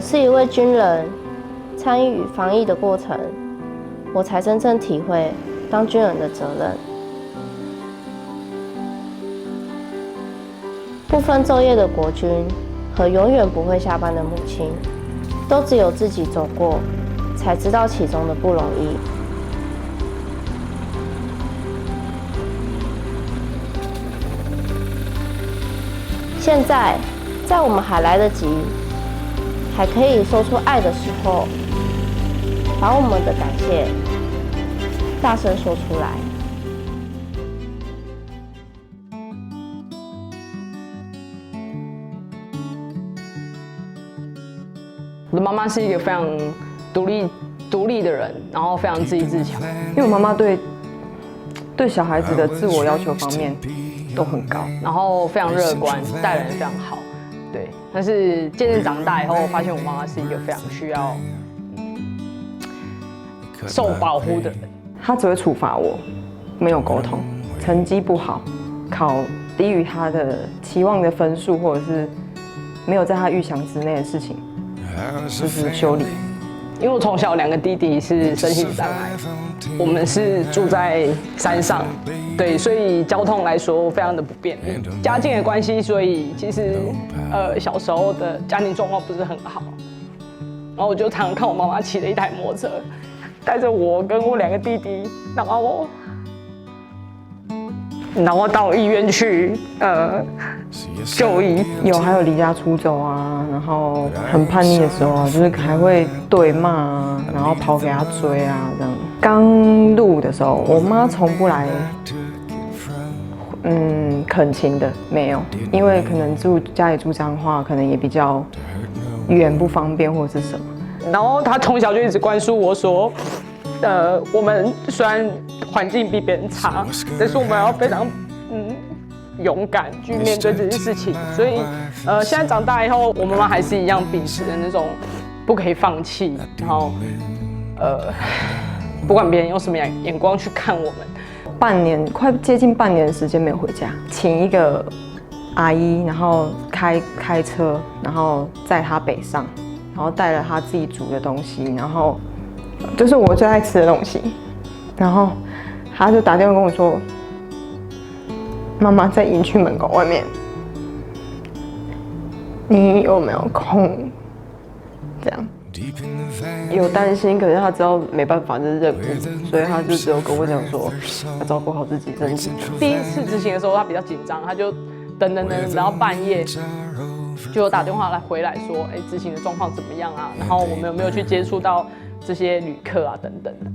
我是一位军人，参与防疫的过程，我才真正体会当军人的责任。不分昼夜的国军和永远不会下班的母亲，都只有自己走过，才知道其中的不容易。现在，在我们还来得及，还可以说出爱的时候，把我们的感谢大声说出来。我的妈妈是一个非常独立的人，然后非常自立自强。因为我妈妈对小孩子的自我要求方面都很高，然后非常乐观，待人非常好。对，但是渐渐长大以后，我发现我妈妈是一个非常需要受保护的人。她只会处罚我，没有沟通，成绩不好，考低于她的期望的分数，或者是没有在她预想之内的事情，就是修理。因为我从小2个弟弟是身心障碍，我们是住在山上，对，所以交通来说非常的不便利。家境的关系，所以其实小时候的家庭状况不是很好。然后我就常常看我妈妈骑了一台摩托车，带着我跟我2个弟弟，然后到医院去就医。还有离家出走啊，然后很叛逆的时候啊，就是还会对骂啊，然后跑给他追啊，这样。刚入的时候，我妈从不来，恳亲的没有，因为可能家里住彰化，可能也比较远不方便或者是什么。然后她从小就一直灌输我说，我们虽然环境比别人差，但是我们要非常勇敢去面对这件事情。所以现在长大以后，我妈妈还是一样秉持的那种不可以放弃，然后不管别人用什么眼光去看我们。快接近半年的时间没有回家，请一个阿姨，然后开车，然后载她北上，然后带了她自己煮的东西，然后就是我最爱吃的东西，然后她就打电话跟我说，妈妈在营区门口外面，你有没有空？这样有担心，可是她知道没办法，这是任务，所以她就只有跟我讲说，要照顾好自己身体。第一次执行的时候，她比较紧张，她就等到半夜，就有打电话回来说，执行的状况怎么样啊？然后我们有没有去接触到这些旅客啊等等的。